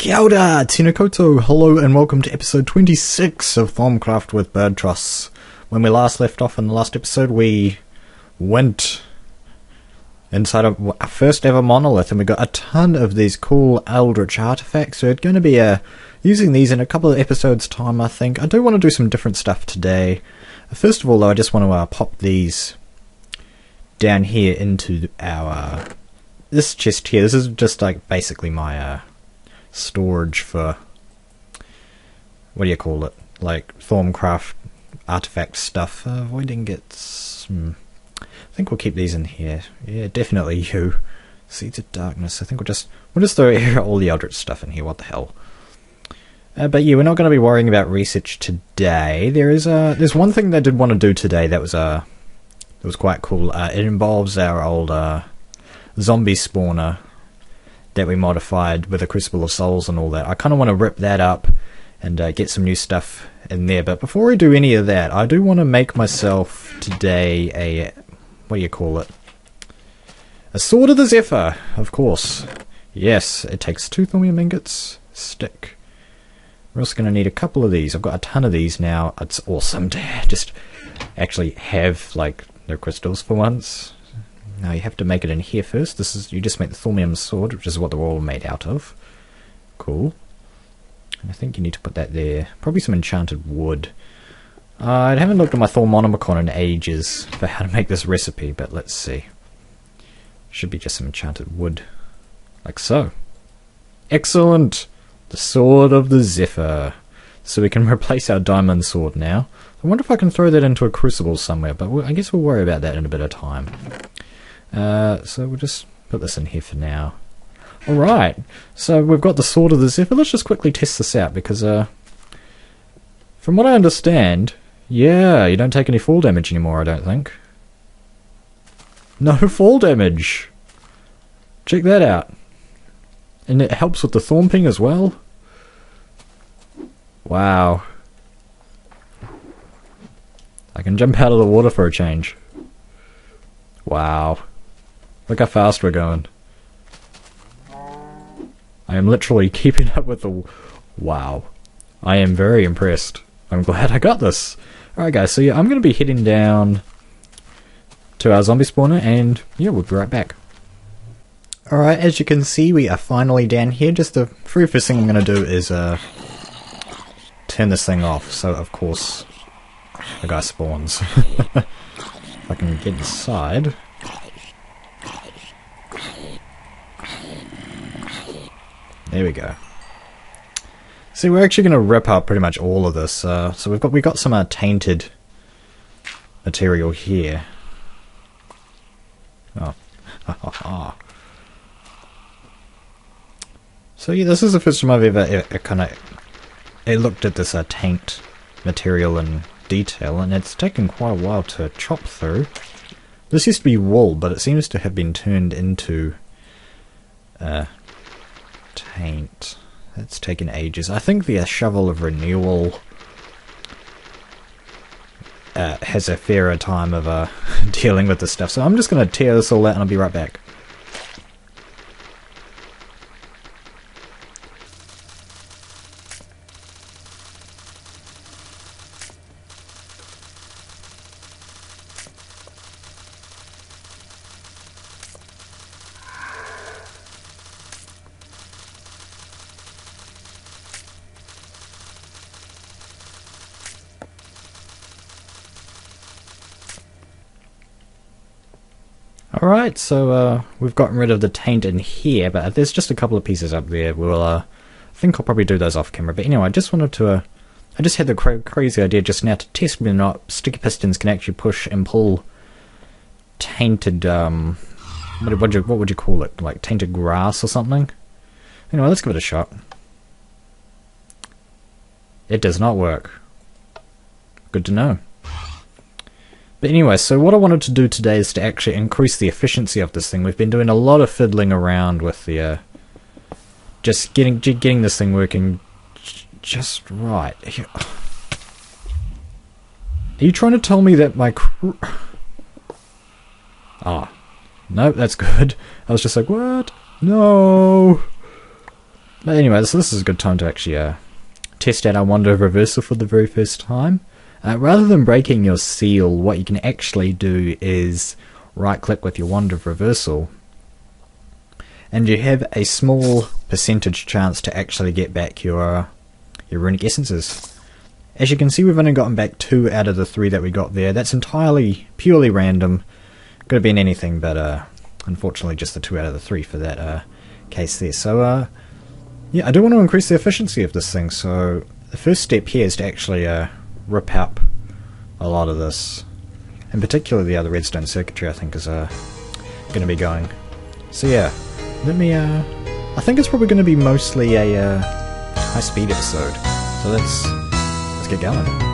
Kia ora, tēnā koutou, hello and welcome to episode 26 of ThaumCraft with Birdtross. When we last left off in the last episode, we went inside of our first ever monolith and we got a ton of these cool eldritch artifacts. So we're going to be using these in a couple of episodes time, I think. I do want to do some different stuff today. First of all though, I just want to pop these down here into our this chest here. This is just like basically my storage for, what do you call it, like ThaumCraft artifact stuff. Avoiding gets I think we'll keep these in here. Yeah, definitely you. Seeds of Darkness. I think we'll just throw all the Eldritch stuff in here. What the hell? But yeah, we're not going to be worrying about research today. There's one thing that I did want to do today that was quite cool. It involves our old zombie spawner that we modified with the Crucible of Souls and all that. I kind of want to rip that up and get some new stuff in there. But before we do any of that, I do want to make myself today a, what do you call it? A Sword of the Zephyr, of course. Yes, it takes 2 thaumium ingots, stick. We're also going to need a couple of these. I've got a ton of these now. It's awesome to just actually have like no crystals for once. Now you have to make it in here first. You just make the thaumium sword, which is what they're all made out of. Cool. And I think you need to put that there. Probably some enchanted wood. I haven't looked at my Thaumonomicon in ages for how to make this recipe, but let's see. Should be just some enchanted wood. Like so. Excellent! The Sword of the Zephyr. So we can replace our diamond sword now. I wonder if I can throw that into a crucible somewhere, but I guess we'll worry about that in a bit of time. So we'll just put this in here for now. Alright, so we've got the Sword of the Zephyr. Let's just quickly test this out because from what I understand, yeah, you don't take any fall damage anymore, I don't think. No fall damage! Check that out. And it helps with the thaumping as well. Wow. I can jump out of the water for a change. Wow. Look how fast we're going. I am literally keeping up with the... Wow. I am very impressed. I'm glad I got this. Alright guys, so yeah, I'm going to be heading down to our zombie spawner and yeah, we'll be right back. Alright, as you can see, we are finally down here. Just the very first thing I'm going to do is turn this thing off. So of course, the guy spawns. If I can get inside... There we go. See, we're actually going to rip up pretty much all of this. So we got some tainted material here. Oh, so yeah, this is the first time I've ever looked at this taint material in detail, and it's taken quite a while to chop through. This used to be wool, but it seems to have been turned into taint. That's taken ages. I think the Shovel of Renewal has a fairer time of dealing with this stuff. So I'm just going to tear this all out and I'll be right back. Alright, so we've gotten rid of the taint in here, but there's just a couple of pieces up there. We'll, I think I'll probably do those off camera. But anyway, I just wanted to, I just had the crazy idea just now to test whether or not sticky pistons can actually push and pull tainted, what would you call it? Like tainted grass or something? Anyway, let's give it a shot. It does not work. Good to know. But anyway, so what I wanted to do today is to actually increase the efficiency of this thing. We've been doing a lot of fiddling around with the just getting this thing working just right. Are you trying to tell me that my no, that's good. I was just like, what? No. But anyway, so this is a good time to actually test out our wand of reversal for the very first time. Rather than breaking your seal, what you can actually do is right click with your wand of reversal, and you have a small percentage chance to actually get back your runic essences. As you can see, we've only gotten back 2 out of the 3 that we got there. That's entirely purely random. Could have been anything, but unfortunately just the 2 out of the 3 for that case there. So yeah, I do want to increase the efficiency of this thing, so the first step here is to actually rip up a lot of this. In particular the other redstone circuitry I think is going to be going. So yeah, let me I think it's probably going to be mostly a high speed episode. So let's get going.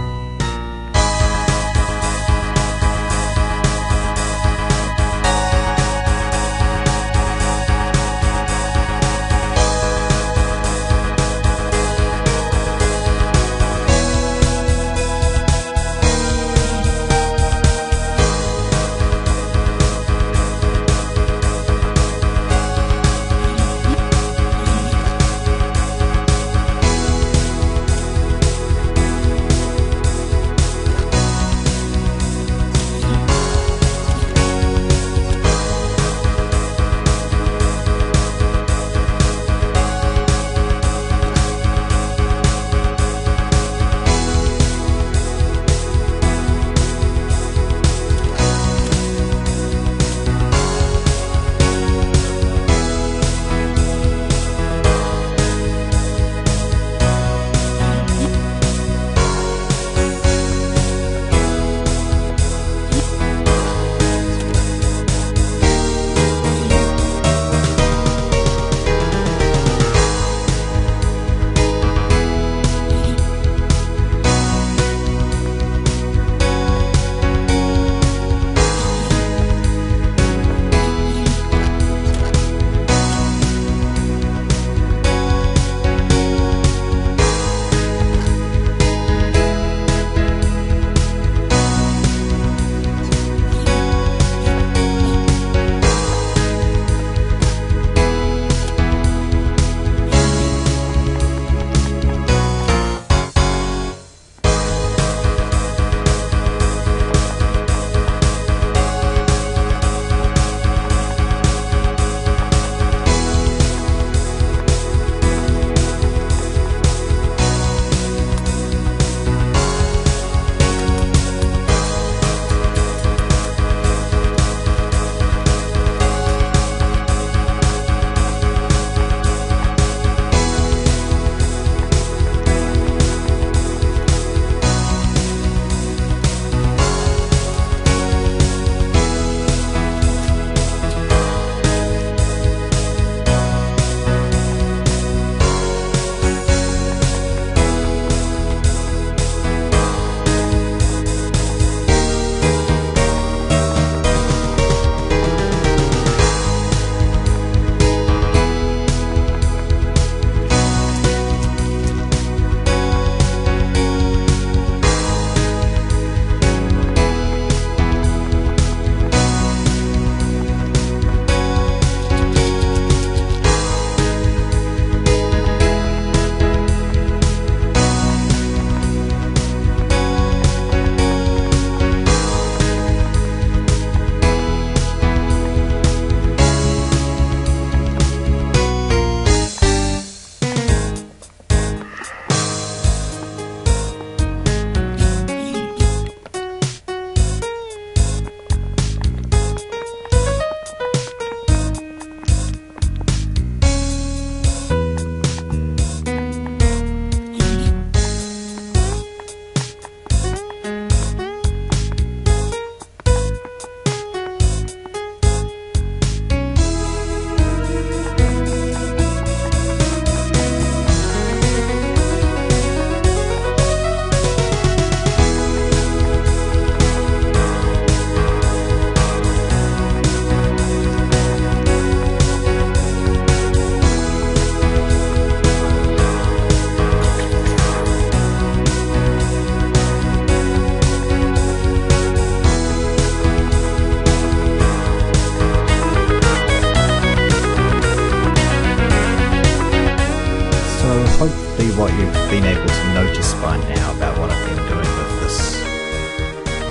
hopefully what you've been able to notice by now about what I've been doing with this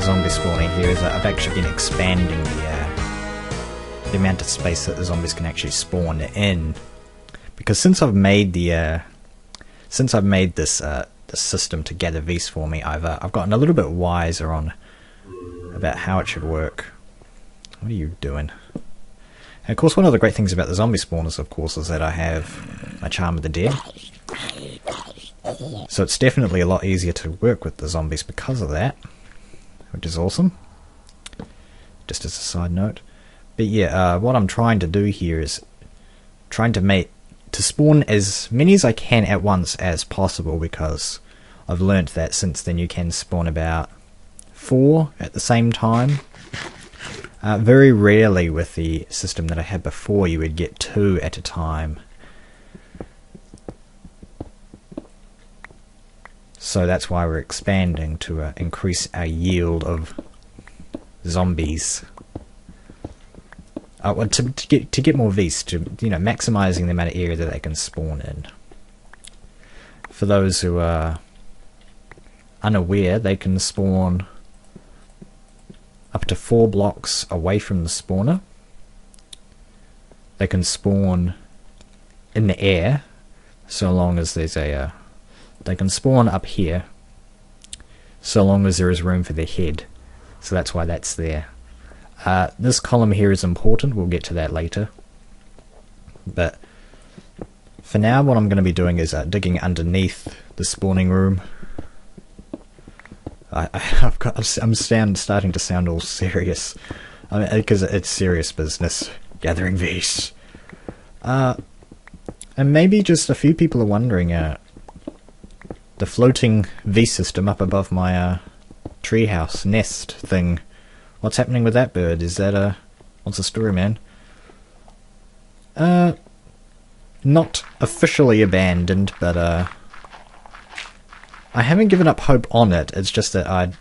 zombie spawning here is that I've actually been expanding the amount of space that the zombies can actually spawn in. Because since I've made this system to gather Vis for me, I've gotten a little bit wiser on about how it should work. What are you doing? And of course, one of the great things about the zombie spawners, of course, is that I have my Charm of the Dead. So it's definitely a lot easier to work with the zombies because of that, which is awesome. Just as a side note. But yeah, what I'm trying to do here is trying to spawn as many as I can at once as possible, because I've learnt that since then you can spawn about 4 at the same time. Very rarely with the system that I had before you would get 2 at a time. So that's why we're expanding to increase our yield of zombies. Well, to get more Vis, to maximizing the amount of area that they can spawn in. For those who are unaware, they can spawn up to 4 blocks away from the spawner. They can spawn in the air, so long as there's a... they can spawn up here, so long as there is room for their head. So that's why that's there. This column here is important, we'll get to that later. But for now, what I'm going to be doing is digging underneath the spawning room. I'm starting to sound all serious, because it's serious business, gathering Vis. And maybe just a few people are wondering, the floating Vis system up above my treehouse nest thing, what's happening with that bird? Is that what's the story, man? Not officially abandoned, but I haven't given up hope on it. It's just that I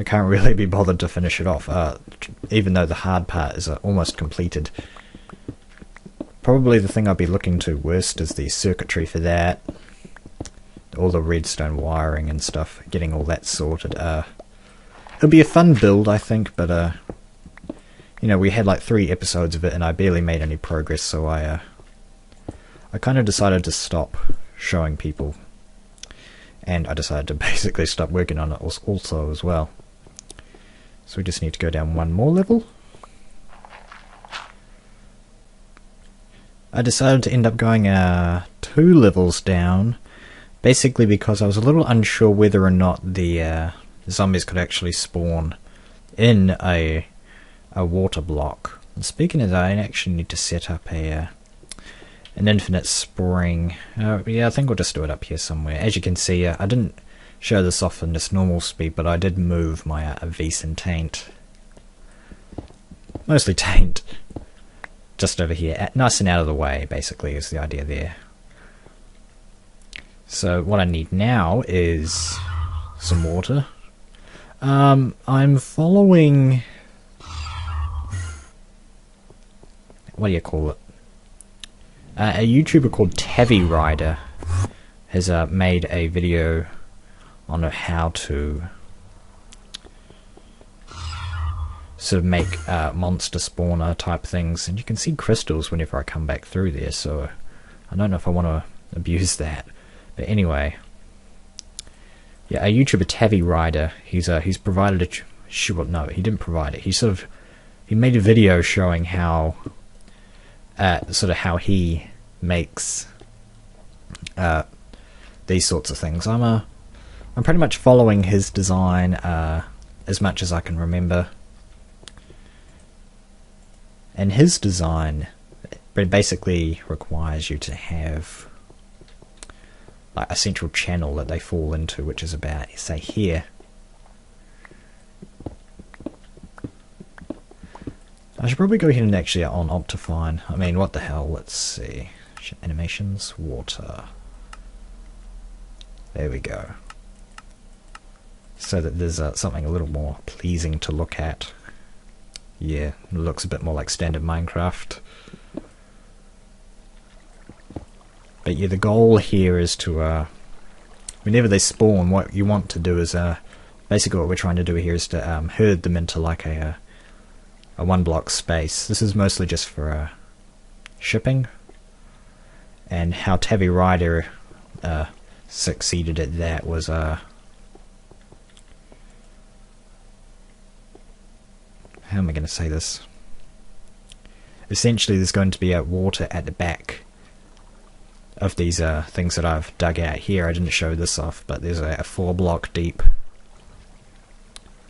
can't really be bothered to finish it off, even though the hard part is almost completed. Probably the thing I'll be looking to worst is the circuitry for that. All the redstone wiring and stuff, getting all that sorted. It'll be a fun build, I think, but we had like 3 episodes of it and I barely made any progress, so I kind of decided to stop showing people. And I decided to basically stop working on it also as well. So we just need to go down 1 more level. I decided to end up going 2 levels down, basically because I was a little unsure whether or not the zombies could actually spawn in a water block. And speaking of that, I actually need to set up an infinite spring. Yeah, I think we'll just do it up here somewhere. As you can see, I didn't show this off in this normal speed, but I did move my Vis and taint. Mostly taint. Just over here. Nice and out of the way, basically, is the idea there. So what I need now is some water. I'm following... what do you call it? A YouTuber called Tavi Rider has made a video on how to sort of make monster spawner type things, and you can see crystals whenever I come back through there, so I don't know if I want to abuse that. But anyway, yeah, a YouTuber, Tavi Rider, he's provided a no, he didn't provide it. He made a video showing how sort of how he makes these sorts of things. I'm pretty much following his design as much as I can remember. And his design basically requires you to have like a central channel that they fall into, which is about, say, here. I should probably go ahead and actually on Optifine. I mean, what the hell, let's see. Animations, water. There we go. So that there's something a little more pleasing to look at. Yeah, it looks a bit more like standard Minecraft. But yeah, the goal here is to, whenever they spawn, what you want to do is, basically what we're trying to do here is to herd them into like a one block space. This is mostly just for shipping, and how Tabby Rider succeeded at that was how am I going to say this? Essentially there's going to be water at the back of these things that I've dug out here. I didn't show this off, but there's a 4 block deep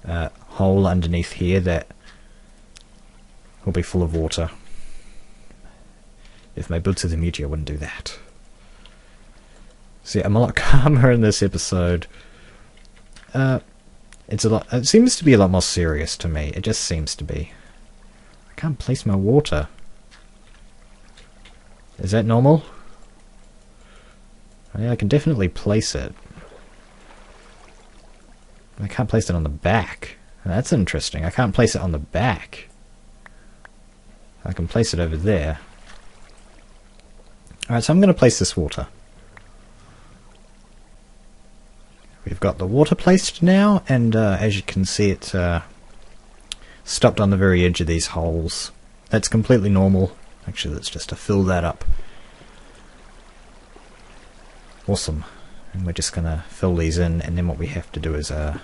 hole underneath here that will be full of water. If my boots of the meteor wouldn't do that. See, I'm a lot calmer in this episode. It seems to be a lot more serious to me. It just seems to be. I can't place my water. Is that normal? Yeah, I can definitely place it. I can't place it on the back. That's interesting. I can't place it on the back. I can place it over there. Alright, so I'm going to place this water. We've got the water placed now, and as you can see, it's stopped on the very edge of these holes. That's completely normal. Actually, that's just to fill that up. Awesome. And we're just going to fill these in, and then what we have to do is that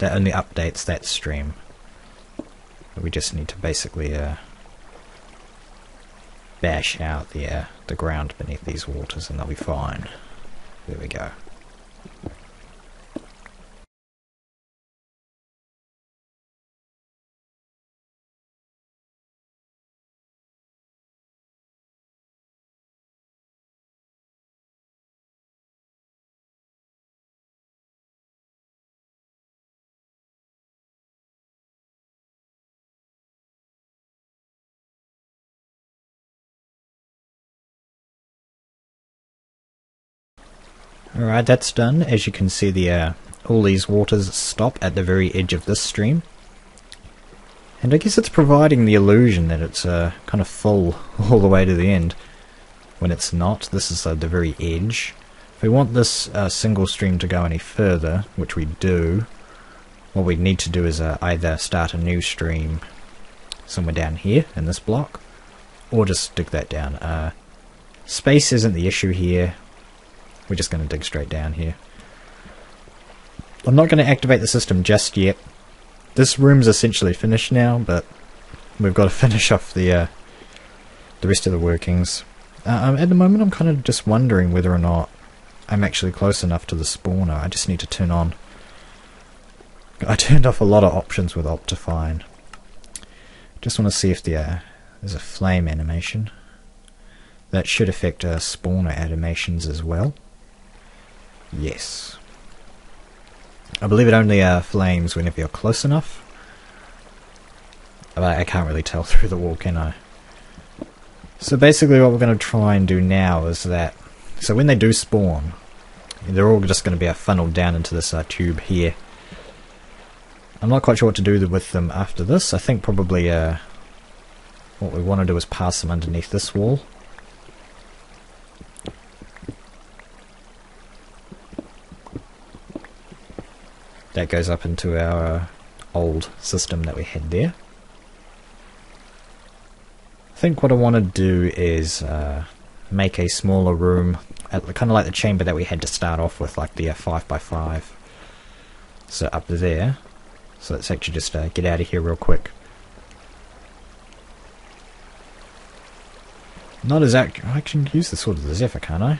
only updates that stream. We just need to basically bash out the ground beneath these waters, and they'll be fine. There we go. Alright, that's done. As you can see, all these waters stop at the very edge of this stream. And I guess it's providing the illusion that it's kind of full all the way to the end, when it's not. This is the very edge. If we want this single stream to go any further, which we do, what we need to do is either start a new stream somewhere down here in this block, or just dig that down. Space isn't the issue here. We're just going to dig straight down here. I'm not going to activate the system just yet. This room's essentially finished now, but we've got to finish off the rest of the workings. At the moment I'm kind of just wondering whether or not I'm actually close enough to the spawner. I just need to turn on... I turned off a lot of options with Optifine. Just want to see if there's a flame animation. That should affect spawner animations as well. Yes. I believe it only flames whenever you're close enough. But I can't really tell through the wall, can I? So basically what we're going to try and do now is that... So when they do spawn, they're all just going to be funneled down into this tube here. I'm not quite sure what to do with them after this. I think probably what we want to do is pass them underneath this wall. That goes up into our old system that we had there. I think what I want to do is make a smaller room, kind of like the chamber that we had to start off with, like the 5x5. So up there. So let's actually just get out of here real quick. Not as I can use the sword of the Zephyr, can't I?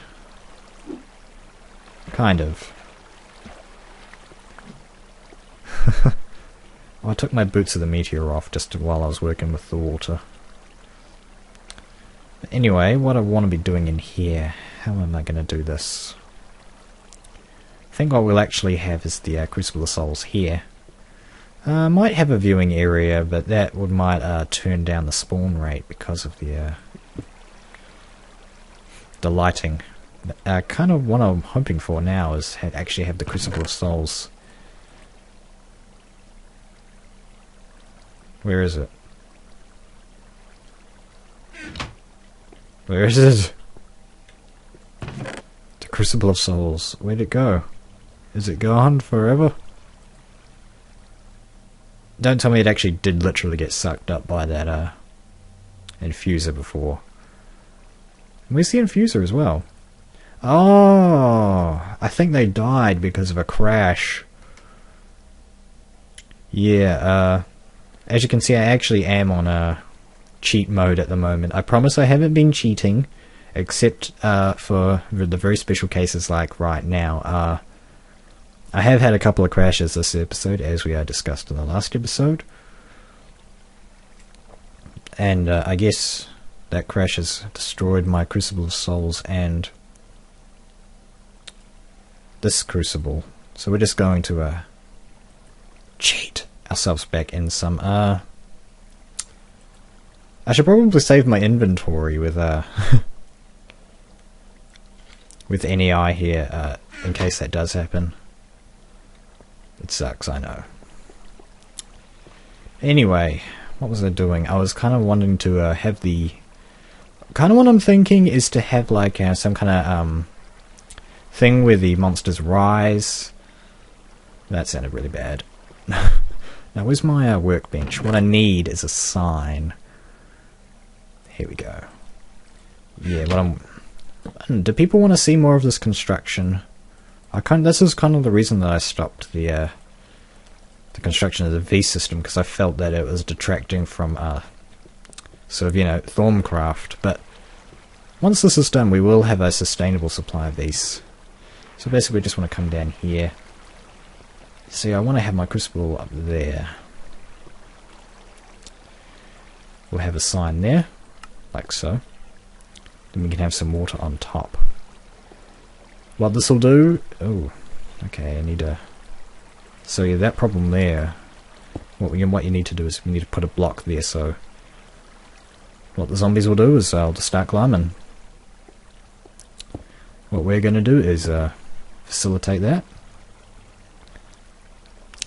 Kind of. Well, I took my boots of the meteor off just while I was working with the water. But anyway, what I want to be doing in here, how am I going to do this? I think what we'll actually have is the Crucible of Souls here. Might have a viewing area, but that might turn down the spawn rate because of the lighting. Kind of what I'm hoping for now is actually have the Crucible of Souls. Where is it? Where is it? Crucible of Souls. Where'd it go? Is it gone forever? Don't tell me it actually did literally get sucked up by that infuser before. Where's the infuser as well? Oh, I think they died because of a crash. Yeah, as you can see, I actually am on a cheat mode at the moment. I promise I haven't been cheating, except for the very special cases like right now. I have had a couple of crashes this episode, as we discussed in the last episode. And I guess that crash has destroyed my Crucible of Souls and this Crucible. So we're just going to cheat ourselves back in some. I should probably save my inventory with with NEI here in case that does happen. It sucks, I know. Anyway, what was I doing? I was kind of wanting to have the... Kind of what I'm thinking is to have like some kind of thing where the monsters rise. That sounded really bad. Now where's my workbench? What I need is a sign. Here we go. Yeah, do people want to see more of this construction? This is kind of the reason that I stopped the construction of the V system, because I felt that it was detracting from sort of, you know, ThaumCraft. But once this is done, we will have a sustainable supply of these. So basically, we just want to come down here. See, I want to have my Crucible up there. We'll have a sign there, like so. Then we can have some water on top. What this will do... Oh, okay, I need to... So yeah, that problem there, what you need to do is we need to put a block there, so... What the zombies will do is they'll just start climbing. What we're going to do is facilitate that.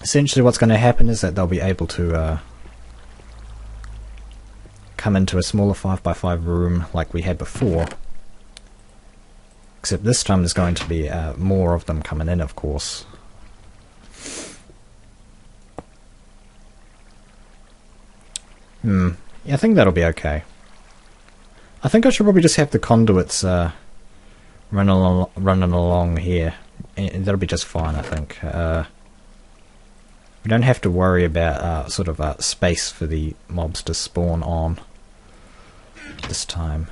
Essentially what's going to happen is that they'll be able to come into a smaller 5x5 room like we had before. Except this time there's going to be more of them coming in, of course. Yeah, I think that'll be okay. I think I should probably just have the conduits running along here. And that'll be just fine, I think. We don't have to worry about sort of space for the mobs to spawn on this time.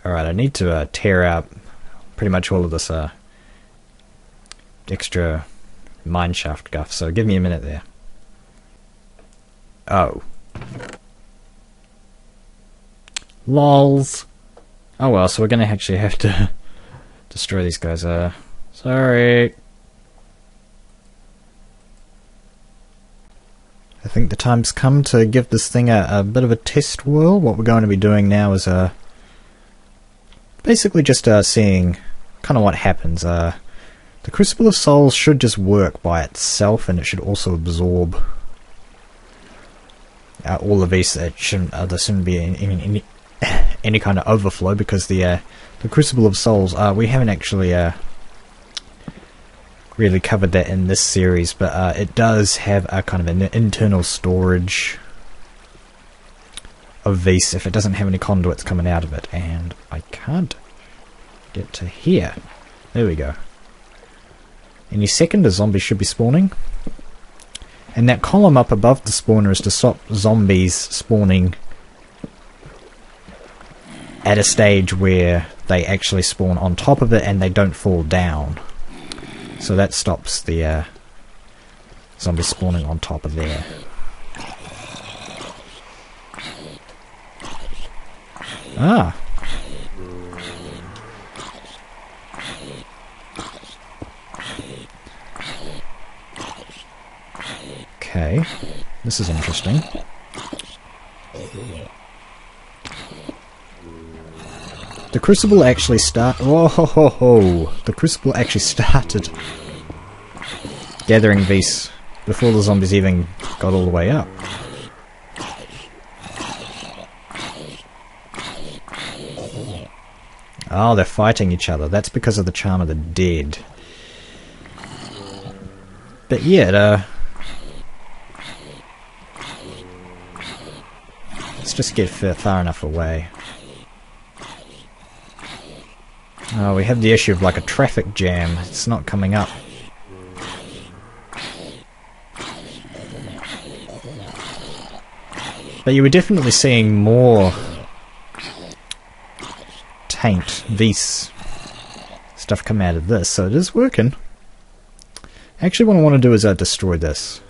Alright, I need to tear out pretty much all of this extra mineshaft guff, so give me a minute there. Oh. Lols. Oh well, so we're gonna actually have to destroy these guys. Sorry. I think the time's come to give this thing a bit of a test whirl. What we're going to be doing now is basically just seeing kind of what happens. The Crucible of Souls should just work by itself, and it should also absorb all of these. There shouldn't be any kind of overflow, because the Crucible of Souls, we haven't actually really covered that in this series, but it does have a kind of an internal storage of these if it doesn't have any conduits coming out of it, and I can't get to here. There we go. Any second a zombie should be spawning, and that column up above the spawner is to stop zombies spawning at a stage where they actually spawn on top of it and they don't fall down. So that stops the zombies spawning on top of there. Ah. Okay, this is interesting. The Crucible actually the Crucible actually started gathering these before the zombies even got all the way up. Oh, they're fighting each other. That's because of the Charm of the Dead. But yeah, let's just get far enough away. Oh, we have the issue of like a traffic jam. It's not coming up. But you were definitely seeing more taint, Vis stuff come out of this, so it is working. Actually, what I want to do is destroy this.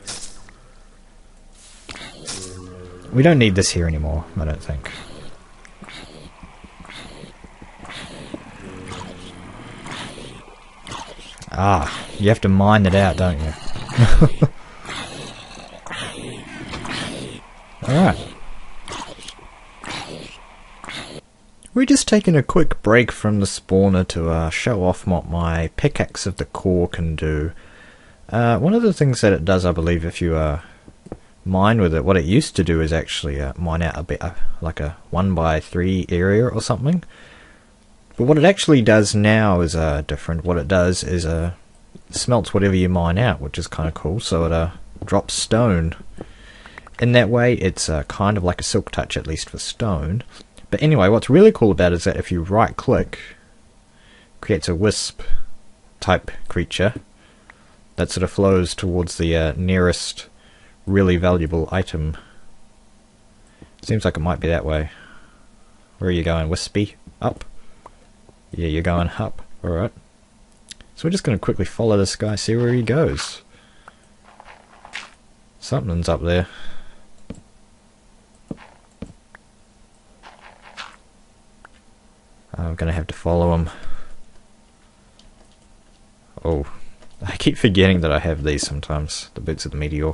We don't need this here anymore, I don't think. Ah, you have to mine it out, don't you? Alright. We're just taking a quick break from the spawner to show off what my pickaxe of the core can do. One of the things that it does, I believe, if you mine with it, what it used to do is actually mine out a bit like a 1x3 area or something. But what it actually does now is different. What it does is smelts whatever you mine out, which is kind of cool. So it drops stone. In that way, it's kind of like a silk touch, at least for stone. But anyway, what's really cool about it is that if you right click, creates a wisp type creature that sort of flows towards the nearest really valuable item. Seems like it might be that way. Where are you going, Wispy? Up? Yeah, you're going up. Alright. So we're just going to quickly follow this guy, see where he goes. Something's up there. I'm going to have to follow him. Oh, I keep forgetting that I have these sometimes, the bits of the meteor.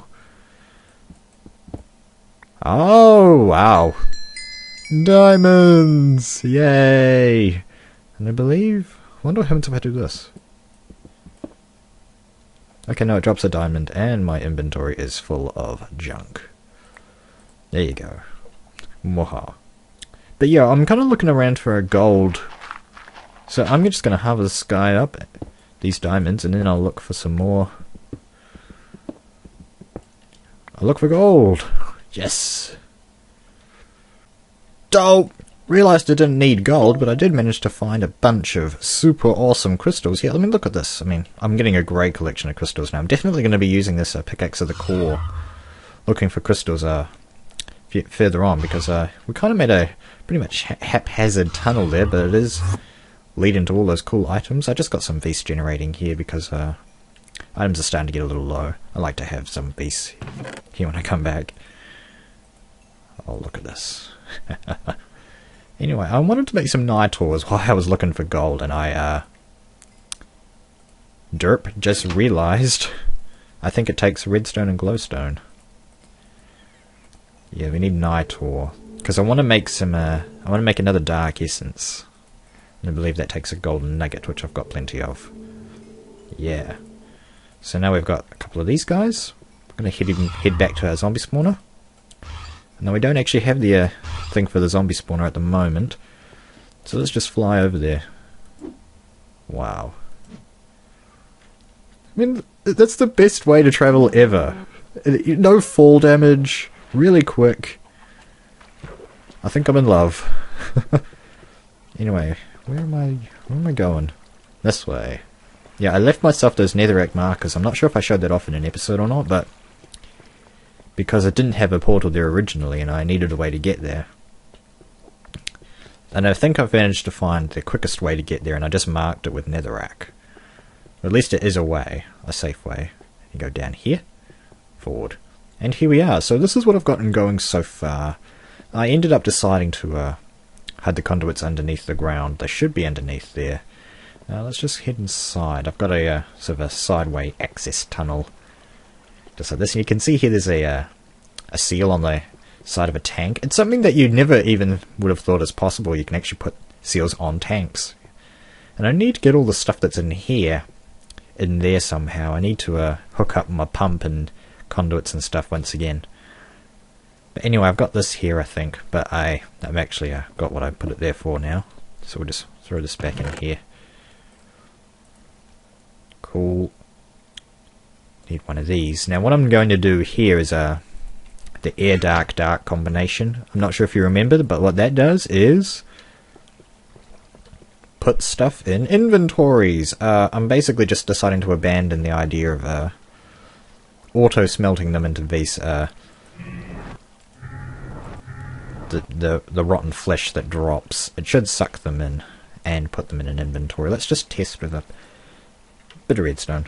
Oh, wow. Diamonds! Yay! And I wonder what happens if I do this. Okay, no, it drops a diamond, and my inventory is full of junk. There you go. Moha. But yeah, I'm kind of looking around for a gold. So I'm just going to harvest this guy up, these diamonds, and then I'll look for some more. I'll look for gold. Yes. Dope. Realised I didn't need gold, but I did manage to find a bunch of super awesome crystals. Yeah, let me look at this. I mean, I'm getting a great collection of crystals now. I'm definitely going to be using this pickaxe of the core, looking for crystals further on, because we kind of made a pretty much haphazard tunnel there, but it is leading to all those cool items. I just got some Vis generating here because items are starting to get a little low. I like to have some Vis here when I come back. Oh, look at this. Anyway, I wanted to make some nitors while I was looking for gold, and I just realized I think it takes redstone and glowstone. Yeah, we need nitor because I want to make some. I want to make another dark essence, and I believe that takes a golden nugget, which I've got plenty of. Yeah. So now we've got a couple of these guys. We're going to head back to our zombie spawner. Now we don't actually have the thing for the zombie spawner at the moment, so let's just fly over there. Wow. I mean, that's the best way to travel ever. No fall damage, really quick. I think I'm in love. Anyway, where am I going? This way. Yeah, I left myself those netherrack markers. I'm not sure if I showed that off in an episode or not, but because it didn't have a portal there originally and I needed a way to get there. And I think I've managed to find the quickest way to get there, and I just marked it with netherrack. Or at least it is a way, a safe way. You go down here, forward. And here we are. So this is what I've gotten going so far. I ended up deciding to hide the conduits underneath the ground. They should be underneath there. Let's just head inside. I've got a sort of a sideway access tunnel. Just like this, and you can see here there's a seal on the side of a tank. It's something that you never even would have thought is possible. You can actually put seals on tanks. And I need to get all the stuff that's in here in there somehow. I need to hook up my pump and conduits and stuff once again. But anyway, I've got this here, I think, but I've actually got what I put it there for now. So we'll just throw this back in here. Cool. Need one of these. Now what I'm going to do here is the air dark combination. I'm not sure if you remember, but what that does is put stuff in inventories. I'm basically just deciding to abandon the idea of auto smelting them into these the rotten flesh that drops. It should suck them in and put them in an inventory. Let's just test with a bit of redstone.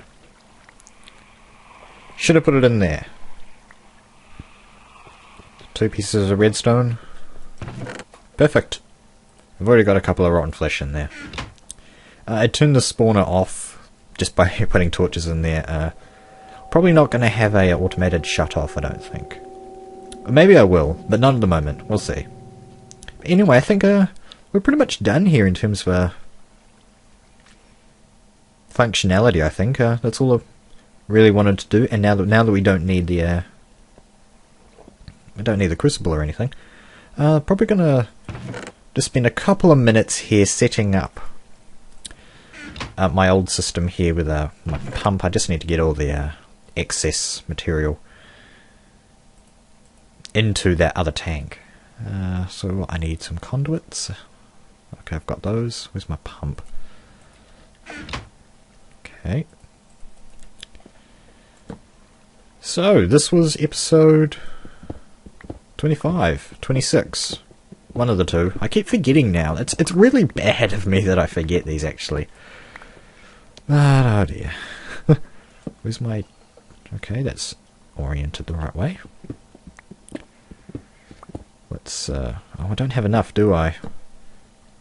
Should have put it in there. 2 pieces of redstone. Perfect. I've already got a couple of rotten flesh in there. I turned the spawner off just by putting torches in there. Probably not going to have a automated shut off, I don't think. Maybe I will, but not at the moment. We'll see. Anyway, I think we're pretty much done here in terms of functionality. I think that's all I really wanted to do. And now that we don't need the crucible or anything, probably gonna just spend a couple of minutes here setting up my old system here with my pump. I just need to get all the excess material into that other tank. So I need some conduits. Okay, I've got those. Where's my pump? Okay. So this was episode 25, 26. One of the two. I keep forgetting now. It's really bad of me that I forget these actually. Oh dear. Where's my... Okay, that's oriented the right way. Let's oh, I don't have enough, do I?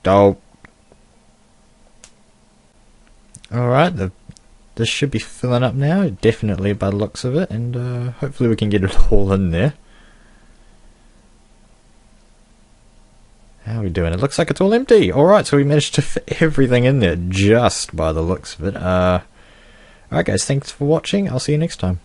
Oh. Alright, this should be filling up now, definitely by the looks of it, and hopefully we can get it all in there. How are we doing? It looks like it's all empty. Alright, so we managed to fit everything in there just by the looks of it. Alright guys, thanks for watching. I'll see you next time.